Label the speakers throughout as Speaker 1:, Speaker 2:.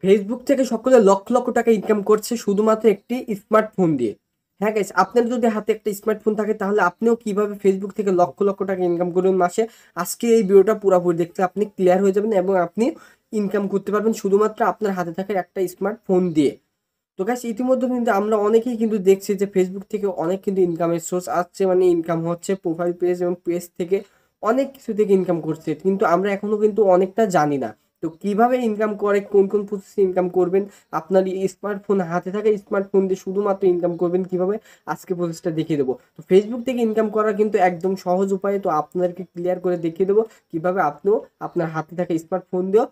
Speaker 1: Facebook থেকে সকলে লক্ষ লক্ষ টাকা ইনকাম করছে শুধুমাত্র একটি স্মার্টফোন দিয়ে। হ্যাঁ গাইস, আপনার যদি হাতে একটা স্মার্টফোন থাকে তাহলে আপনিও কিভাবে ফেসবুক থেকে লক্ষ লক্ষ টাকা ইনকাম করবেন মাসে, আজকে এই ভিডিওটা পুরোপুরি দেখতে আপনি ক্লিয়ার হয়ে যাবেন এবং আপনি ইনকাম করতে পারবেন শুধুমাত্র আপনার হাতে থাকা একটা স্মার্টফোন দিয়ে। তো গাইস, ইতিমধ্যে কিন্তু আমরা অনেকেই কিন্তু দেখছি যে ফেসবুক থেকে অনেক কিন্তু ইনকামের সোর্স আসছে, মানে ইনকাম হচ্ছে প্রোফাইল পেজ এবং পেজ থেকে অনেক কিছু থেকে ইনকাম করছে, কিন্তু আমরা এখনো কিন্তু অনেকটা জানি না। তো কিভাবে ইনকাম করে, কোন কোন প্রসেসে ইনকাম করবেন, আপনার এই স্মার্টফোন হাতে থাকা স্মার্টফোন দিয়ে শুধুমাত্র ইনকাম করবেন কিভাবে, আজকে প্রসেসটা দেখিয়ে দেবো। তো ফেসবুক থেকে ইনকাম করা কিন্তু একদম সহজ উপায়, তো আপনাদেরকে ক্লিয়ার করে দেখিয়ে দেবো কিভাবে আপনিও আপনার হাতে থাকা স্মার্টফোন দিয়েও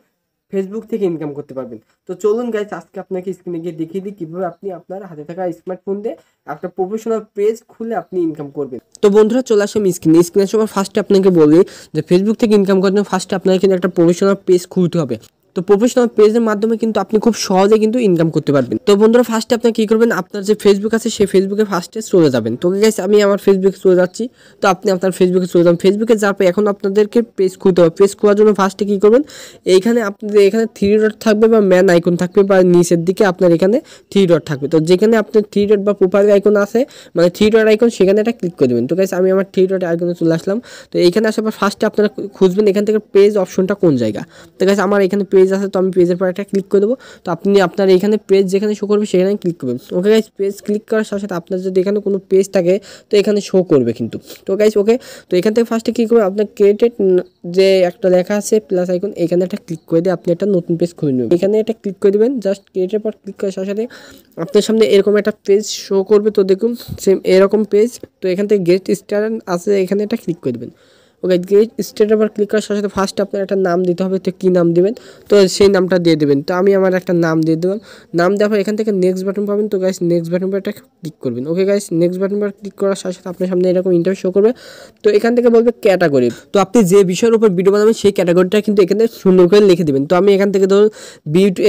Speaker 1: ফেসবুক থেকে ইনকাম করতে পারবেন। তো চলুন গাইস, আজকে আপনাকে স্ক্রিনে গিয়ে দেখিয়ে দিই কিভাবে আপনি আপনার হাতে থাকা স্মার্টফোন দিয়ে একটা প্রফেশনাল পেজ খুলে আপনি ইনকাম করবেন। তো বন্ধুরা, চলে আসলাম স্ক্রিনে সবার ফার্স্টে আপনাকে বলি যে ফেসবুক থেকে ইনকাম করার জন্য ফার্স্টে আপনাকে কিন্তু একটা প্রফেশনাল পেজ খুলতে হবে। তো প্রফেশনাল পেজের মাধ্যমে কিন্তু আপনি খুব সহজে কিন্তু ইনকাম করতে পারবেন। তো বন্ধুরা, ফার্স্টে আপনি কি করবেন, আপনার যে ফেসবুক আছে সেই ফেসবুকে ফার্স্টে চলে যাবেন। তো গাইস, আমি আমার ফেসবুকে চলে যাচ্ছি। তো আপনি আপনার ফেসবুকে চলে যাবেন। ফেসবুকে যাওয়ার পর এখন আপনাদেরকে পেজ খুলতে হবে। পেজ খোলার জন্য ফার্স্টে কি করবেন, এইখানে আপনাদের এখানে থ্রি ডট থাকবে বা ম্যান আইকন থাকবে, বা নিচের দিকে আপনার এখানে থ্রি ডট থাকবে। তো যেখানে আপনার থ্রি ডট বা প্রোফাইল আইকন আছে, মানে থ্রি ডট আইকন, সেখানে একটা ক্লিক করে দেবেন। তো গাইস, আমি আমার থ্রি ডট আইকনে চলে আসলাম। তো এইখানে আসার পর ফার্স্টে আপনারা খুঁজবেন এখান থেকে পেজ অপশনটা কোন জায়গা। তো গাইস, আমার এখানে পেজ আছে, তো আমি পেজের পর একটা ক্লিক করে দেবো। তো আপনি আপনার এখানে পেজ যেখানে শো করবে সেখানে ক্লিক করবেন। ওকে গাইস, পেজ ক্লিক করার সাথে সাথে আপনার যদি এখানে কোনো পেজ থাকে তো এখানে শো করবে কিন্তু। তো গাইস ওকে, তো এখান থেকে ফার্স্টে কী করবে, আপনার ক্রিয়েটেড যে একটা লেখা আছে প্লাস আইকন, এখানে একটা ক্লিক করে দিয়ে আপনি একটা নতুন পেজ খুলে নেবেন। এখানে একটা ক্লিক করে দেবেন। জাস্ট ক্রিয়েটের পর ক্লিক করার সাথে সাথে আপনার সামনে এরকম একটা পেজ শো করবে। তো দেখুন সেম এরকম পেজ। তো এখান থেকে গেট স্টার্ট আছে, এখানে একটা ক্লিক করে দেবেন। ওকে, গেট স্টার্টের পর ক্লিক করার সাথে সাথে ফার্স্ট আপনার একটা নাম দিতে হবে। তো কী নাম দেবেন, তো সেই নামটা দিয়ে দেবেন। তো আমি আমার একটা নাম দিয়ে দেবেন। নাম দেওয়ার পর এখান থেকে নেক্সট বাটন পাবেন। তো গাইস, নেক্সট বাটন পর একটা ক্লিক করবেন। ওকে গাইস, নেক্সট বাটন পর ক্লিক করার সাথে সাথে আপনার সামনে এরকম ইন্টারভিউ শো করবে। তো এখান থেকে বলবে ক্যাটাগরি। তো আপনি যে বিষয়ের উপর ভিডিও বানাবেন সেই ক্যাটাগরিটা কিন্তু এখানে সুন্দর করে লিখে দেবেন। তো আমি এখান থেকে ধরুন বিউটি,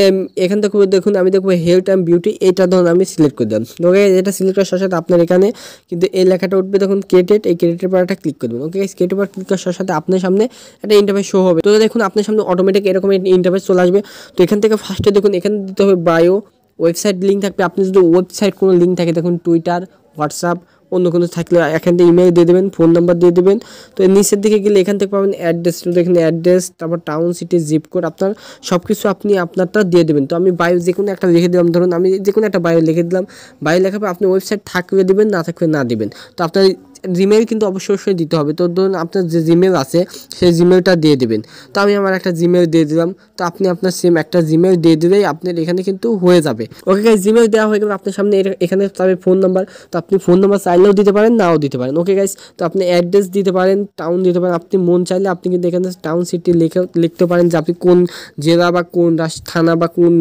Speaker 1: এখান থেকে দেখুন আমি দেখবো হেলথ অ্যান্ড বিউটি, এটা ধরুন আমি সিলেক্ট করে দিলাম। ওকে, এটা সিলেক্ট করার সাথে সাথে আপনার এখানে কিন্তু এই লেখাটা উঠবে, দেখুন ক্রিয়েটেড, এই ক্রিয়েটের পর একটা ক্লিক করে দেবেন। ওকে গাইস, ক্রিয়েটের পর ক্লিক করার সাথে সাথে আপনার সামনে একটা ইন্টারফেস শো হবে। তো দেখুন আপনার সামনে অটোমেটিক এরকম ইন্টারফেস চলে আসবে। তো এখান থেকে ফার্স্টে দেখুন এখানে দিতে হবে বায়ো, ওয়েবসাইট লিঙ্ক থাকবে। আপনি যদি ওয়েবসাইট কোনো লিঙ্ক থাকে, দেখুন টুইটার, হোয়াটসঅ্যাপ, অন্য কোনো থাকলে এখান থেকে ইমেল দিয়ে দেবেন, ফোন নাম্বার দিয়ে দেবেন। তো নিচের দিকে গেলে এখান থেকে পাবেন অ্যাড্রেস। তো এখানে অ্যাড্রেস, তারপর টাউন, সিটি, জিপ কোড, আপনার সব কিছু আপনি আপনারটা দিয়ে দেবেন। তো আমি বায়ো যে কোনো একটা লিখে দিলাম, ধরুন আমি যে কোনো একটা বায়ো লিখে দিলাম। বায়ো লেখার পর আপনি ওয়েবসাইট থাকলে দেবেন, না থাকলে না দেবেন। তো আপনার জিমেল কিন্তু অবশ্যই দিতে হবে। তো ধরুন আপনার যে জিমেল আছে সেই জিমেলটা দিয়ে দেবেন। তো আমি আমার একটা জিমেল দিয়ে দিলাম। তো আপনি আপনার সেম একটা জিমেল দিয়ে দিলেই আপনার এখানে কিন্তু হয়ে যাবে। ওকে গাইস, জিমেল দেওয়া হয়ে গেলে আপনার সামনে এখানে তবে ফোন নাম্বার। তো আপনি ফোন নাম্বার চাইলেও দিতে পারেন, নাও দিতে পারেন। ওকে গাইস, তো আপনি অ্যাড্রেস দিতে পারেন, টাউন দিতে পারেন। আপনি মন চাইলে আপনি কিন্তু এখানে টাউন, সিটি লিখতে পারেন যে আপনি কোন জেলা বা কোন থানা বা কোন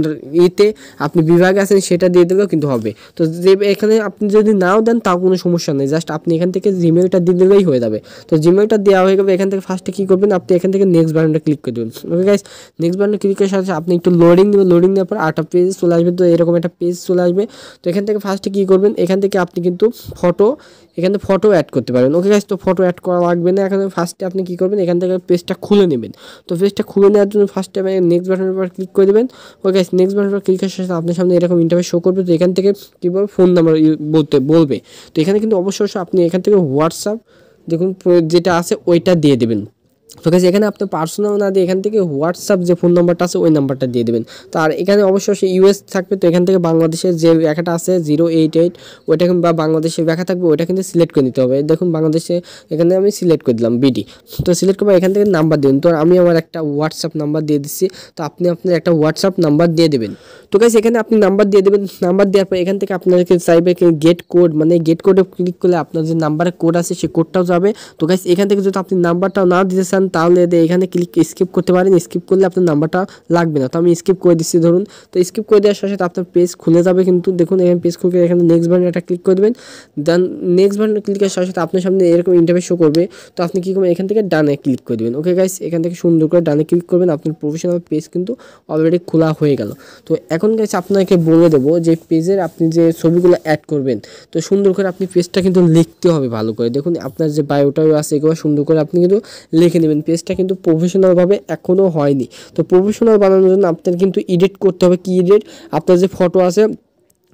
Speaker 1: এতে আপনি বিভাগে আছেন সেটা দিয়ে দিলেও কিন্তু হবে। তো যে এখানে আপনি যদি নাও দেন তাও কোনো সমস্যা নেই, জাস্ট আপনি এখান থেকে জিমেলটা দিয়ে দিলেই হয়ে যাবে। তো জিমেলটা দেওয়া হয়ে গেলে এখান থেকে ফার্স্টে কী করবেন, আপনি এখান থেকে নেক্সট বাটনটা ক্লিক করে দেবেন। ওকে গাইস, নেক্সট বাটনে ক্লিক করার সাথে আপনি একটু লোডিং দেবেন। লোডিং দেওয়ার পর আরেকটা পেজ চলে আসবে। তো এরকম একটা পেজ চলে আসবে। তো এখান থেকে ফার্স্টে কী করবেন, এখান থেকে আপনি কিন্তু এখানে ফটো অ্যাড করতে পারেন। ওকে গাইস, তো ফটো অ্যাড করা লাগবে না। এখানে ফার্স্টে আপনি কী করবেন, এখান থেকে পেজটা খুলে নেবেন। তো পেজটা খুলে নেওয়ার জন্য ফার্স্টে নেক্সট বাটনের উপর ক্লিক করে দেবেন। ওকে গাইস, নেক্সট বাটনের উপর ক্লিক করার সাথে আপনার সামনে এরকম ইন্টারফেস শো করবে। তো এখান থেকে কীভাবে ফোন নাম্বার বলবে। তো এখানে কিন্তু অবশ্যই আপনি এখান থেকে হোয়াটসঅ্যাপ দেখুন যেটা আছে ওইটা দিয়ে দেবেন। তো গাইস, এখানে আপনি পার্সোনাল না দিয়ে এখান থেকে হোয়াটসঅ্যাপ যে ফোন নাম্বারটা আছে ওই নাম্বারটা দিয়ে দেবেন। তো আর এখানে অবশ্যই ইউএস থাকবে। তো এখান থেকে বাংলাদেশের যে লেখাটা আছে 088 ওইটা বা বাংলাদেশের লেখা থাকবে ওইটা কিন্তু সিলেক্ট করে নিতে হবে। দেখুন বাংলাদেশে এখানে আমি সিলেক্ট করে দিলাম বিডি। তো সিলেক্ট করবো, এখান থেকে নাম্বার দেবেন। তো আমি আমার একটা হোয়াটসঅ্যাপ নাম্বার দিয়ে দিচ্ছি। তো আপনি আপনার একটা হোয়াটসঅ্যাপ নাম্বার দিয়ে দেবেন। তো গাইস, এখানে আপনি নাম্বার দিয়ে দেবেন। নাম্বার দেওয়ার পর এখান থেকে আপনাদেরকে চাইবে গেট কোড, মানে গেট কোডে ক্লিক করলে আপনার যে নাম্বারের কোড আছে সেই কোডটাও যাবে। তো গাইস, এখান থেকে যদি আপনি নাম্বারটাও না দিতে চান তাহলে এখানে ক্লিক স্কিপ করতে পারেন। স্কিপ করলে আপনার নাম্বারটা লাগবে না। তো আমি স্কিপ করে দিচ্ছি ধরুন। তো স্কিপ করে দেওয়ার সাথে সাথে আপনার পেজ খুলে যাবে। কিন্তু দেখুন এখানে পেজ খুলে এখানে নেক্সট বাটনে একটা ক্লিক করে দেবেন। দেন নেক্সট বাটনে ক্লিকের সাথে সাথে আপনার সামনে এরকম ইন্টারফেস শো করবে। তো আপনি কী করবেন, এখান থেকে ডানে ক্লিক করে দেবেন। ওকে গাইস, এখান থেকে সুন্দর করে ডানে ক্লিক করবেন। আপনার প্রফেশনাল পেজ কিন্তু অলরেডি খোলা হয়ে গেল। তো এখন গাইস আপনাকে বলে দেবো যে পেজের আপনি যে ছবিগুলো অ্যাড করবেন, তো সুন্দর করে আপনি পেজটা কিন্তু লিখতে হবে ভালো করে। দেখুন আপনার যে বায়োটাও আছে এগুলো সুন্দর করে আপনি কিন্তু লিখে নেবেন। করবেন, পেজটা কিন্তু প্রফেশনালভাবে এখনও হয়নি। তো প্রফেশনাল বানানোর জন্য আপনার কিন্তু এডিট করতে হবে। কি এডিট? আপনার যে ফটো আছে,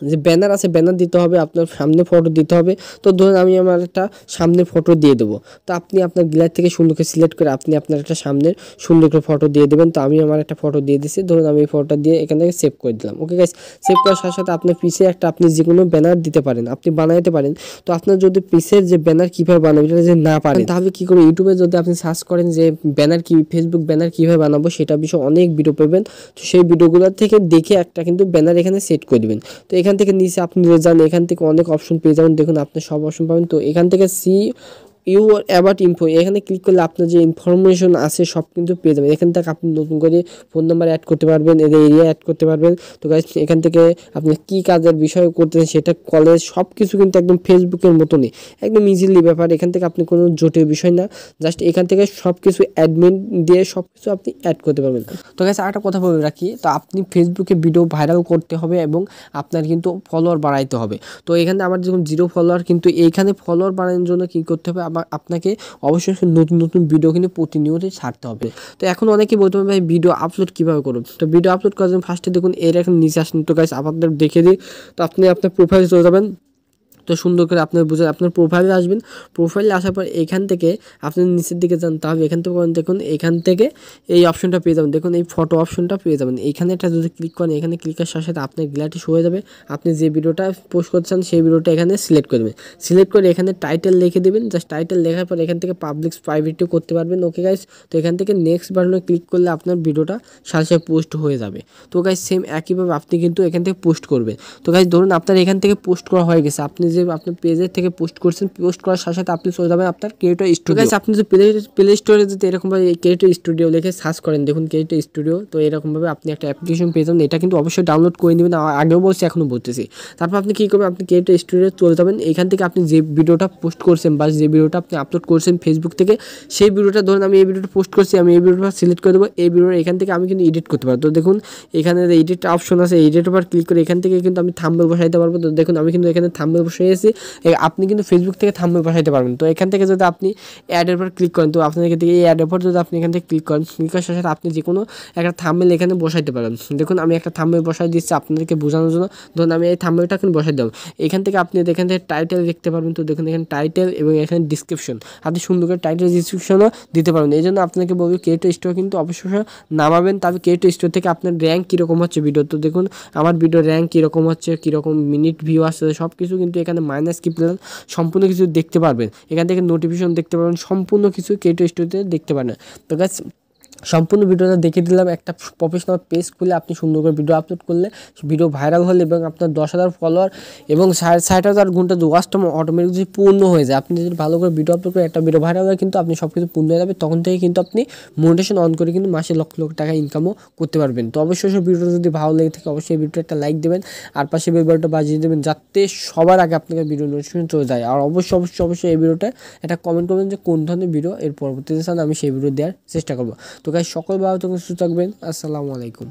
Speaker 1: যে ব্যানার আছে, ব্যানার দিতে হবে, আপনার সামনে ফটো দিতে হবে। তো ধরুন আমি আমার একটা সামনের ফটো দিয়ে দেবো। তো আপনি আপনার গ্যালারি থেকে সুন্দর করে সিলেক্ট করে আপনি আপনার একটা সামনের সুন্দর করে ফটো দিয়ে দেবেন। তো আমি আমার একটা ফটো দিয়ে দিচ্ছি, ধরুন আমি এই ফটোটা দিয়ে এখান থেকে সেভ করে দিলাম। ওকে গাইস, সেভ করার সাথে সাথে আপনার পিছে একটা আপনি যে কোনো ব্যানার দিতে পারেন, আপনি বানাইতে পারেন। তো আপনার যদি পিসের যে ব্যানার কীভাবে বানাবো এটা যদি না পারেন, তাহলে কী করে, ইউটিউবে যদি আপনি সার্চ করেন যে ব্যানার কি, ফেসবুক ব্যানার কীভাবে বানাবো সেটা বিষয়ে অনেক ভিডিও পাবেন। তো সেই ভিডিওগুলো থেকে দেখে একটা কিন্তু ব্যানার এখানে সেট করে দেবেন। তো এখান থেকে নিচে আপনি যান, এখান থেকে অনেক অপশন পেয়ে যাবেন। দেখুন আপনি সব অপশন পাবেন। তো এখান থেকে ইউর অ্যাবাউট ইনফো এখানে ক্লিক করলে আপনার যে ইনফরমেশন আছে সব কিন্তু পেয়ে যাবেন। এখান থেকে আপনি নতুন করে ফোন নাম্বার অ্যাড করতে পারবেন, এদের এরিয়া অ্যাড করতে পারবেন। তো গাইস এখান থেকে আপনি কী কাজের বিষয় করতেছেন সেটা, কলেজ, সব কিছু কিন্তু একদম ফেসবুকের মতনই, একদম ইজিলি ব্যাপার। এখান থেকে আপনি কোনো জটিল বিষয় না, জাস্ট এখান থেকে সব কিছু অ্যাডমিন দিয়ে সব কিছু আপনি অ্যাড করতে পারবেন। তো গাইস আরেকটা কথা বলে রাখি, তো আপনি ফেসবুকে ভিডিও ভাইরাল করতে হবে এবং আপনার কিন্তু ফলোয়ার বাড়াইতে হবে। তো এখানে আমার যখন 0 ফলোয়ার, কিন্তু এইখানে ফলোয়ার বাড়ানোর জন্য কী করতে হবে, আপনাকে অবশ্যই নতুন নতুন ভিডিও কিন্তু প্রতিনিয়ত ছাড়তে হবে। তো এখন অনেকেই বলতে হবে ভাই ভিডিও আপলোড কীভাবে করব। তো ভিডিও আপলোড করার জন্য ফার্স্টে দেখুন এর এখন নিচে আসেন। তো গাইস আপনাদের দেখে দিই। তো আপনি আপনার প্রোফাইলে চলে যাবেন। তো সুন্দর করে আপনার বুঝে আপনার প্রোফাইলে আসবেন। প্রোফাইলে আসার পর এখান থেকে আপনি নিচের দিকে যান, তাহলে এখান থেকে দেখুন এখান থেকে এই অপশনটা পেয়ে যাবেন। দেখুন এই ফটো অপশনটা পেয়ে যাবেন। এইখানে একটা যদি ক্লিক করেন, এখানে ক্লিকের সাথে সাথে আপনার গ্যালারি শো হয়ে যাবে। আপনি যে ভিডিওটা পোস্ট করছেন সেই ভিডিওটা এখানে সিলেক্ট করে দেবেন। সিলেক্ট করে এখানে টাইটেল লিখে দেবেন। জাস্ট টাইটেল লেখার পর এখান থেকে পাবলিক প্রাইভেটও করতে পারবেন। ওকে গাইস, তো এখান থেকে নেক্সট বাটনে ক্লিক করলে আপনার ভিডিওটা সাথে সাথে পোস্ট হয়ে যাবে। তো গাইস সেম একইভাবে আপনি কিন্তু এখান থেকে পোস্ট করবেন। তো গাইস ধরুন আপনার এখান থেকে পোস্ট করা হয়ে গেছে, আপনি যে আপনার পেজের থেকে পোস্ট করছেন, পোস্ট করার সাথে সাথে আপনি চলে যাবেন আপনার ক্রিয়েটর স্টুডিও। আপনি যদি প্লে স্টোরে যদি এরকমভাবে ক্রিয়েটর স্টুডিও লিখে সার্চ করেন, দেখুন ক্রিয়েটর স্টুডিও, তো এরকমভাবে আপনি একটা অ্যাপ্লিকেশন পেয়ে যাবেন। এটা কিন্তু অবশ্যই ডাউনলোড করে নেবেন, আগেও বলছি এখনও বলতেছি। তারপর আপনি কী করবেন, আপনি ক্রিয়েটর স্টুডিও চলে যাবেন। এখান থেকে আপনি যে ভিডিওটা পোস্ট করছেন বা যে ভিডিওটা আপনি আপলোড করছেন ফেসবুক থেকে, সেই ভিডিওটা ধরুন আমি এই ভিডিওটা পোস্ট করছি, আমি এই ভিডিওটা সিলেক্ট করে দেবো। এই ভিডিওটা এখান থেকে আমি কিন্তু এডিট করতে পারবো। তো দেখুন এখানে এডিট অপশন আছে, এডিট উপর ক্লিক করে এখান থেকে কিন্তু আমি থাম্বনেল বসাইতে পারবো। তো দেখুন আমি কিন্তু এখানে থাম্বনেল বসাইছি, আপনি কিন্তু ফেসবুক থেকে থাম্বনেল বসাইতে পারবেন। তো এখান থেকে যদি আপনি অ্যাডের উপর ক্লিক করেন, তো আপনার এখান থেকে এই অ্যাডের উপর যদি আপনি এখান থেকে ক্লিক করেন, ক্লিক করার সাথে আপনি যে কোনো একটা থাম্বনেল এখানে বসাইতে পারেন। দেখুন আমি একটা থাম্বনেল বসাই দিচ্ছি আপনাদেরকে বোঝানোর জন্য। ধরুন আমি এই থাম্বনেলটা এখন বসাই দেবো। এখান থেকে আপনি এখান থেকে টাইটেল দেখতে পারবেন। তো দেখুন এখানে টাইটেল এবং এখানে ডিসক্রিপশন, আপনি সুন্দর করে টাইটেল ডিসক্রিপশনও দিতে পারবেন। এই জন্য আপনাকে বলবো ক্রিয়েটর স্টোর কিন্তু অবশ্যই নামাবেন। তবে ক্রিয়েটর স্টোর থেকে আপনার র্যাঙ্ক কীরকম হচ্ছে ভিডিও, তো দেখুন আমার ভিডিও র্যাঙ্ক কীরকম হচ্ছে, কীরকম মিনিট ভিউ আসছে, সব কিছু কিন্তু এখানে মাইনাস কি প্লাস সম্পূর্ণ কিছু দেখতে পারবেন। এখান থেকে নোটিফিকেশন দেখতে পারবেন, সম্পূর্ণ কিছু ক্রিয়েটর স্টুডিওতে দেখতে পারেন। তো গাইস সম্পূর্ণ ভিডিওটা দেখে দিলাম। একটা প্রফেশনাল পেজ খুলে আপনি সুন্দর করে ভিডিও আপলোড করলে, ভিডিও ভাইরাল হলে এবং আপনার 10,000 ফলোয়ার এবং 60,000 ঘন্টা ওয়াচ টাইম অটোমেটিক যদি পূর্ণ হয়ে যায়, আপনি যদি ভালো করে ভিডিও আপলোড করে একটা ভিডিও ভাইরাল হয় কিন্তু আপনি সব কিছু পূর্ণ হয়ে যাবে। তখন থেকে কিন্তু আপনি মোটিভেশন অন করে কিন্তু মাসে লক্ষ লক্ষ টাকা ইনকামও করতে পারবেন। তো অবশ্যই ভিডিওটা যদি ভালো লেগে থাকে অবশ্যই ভিডিওটা একটা লাইক দেবেন, আর পাশে বেল বাটনটা বাজিয়ে দেবেন যাতে সবার আগে আপনাকে ভিডিও নোটিফিকেশন চলে যায়। আর অবশ্যই এই ভিডিওটা একটা কমেন্ট করবেন যে কোন ধরনের ভিডিও এর পরবর্তীতে চান, আমি সেই ভিডিও দেওয়ার চেষ্টা করবো। তো গাইস সকল ভালো থাকবেন, সুস্থ থাকবেন। আসসালামু আলাইকুম।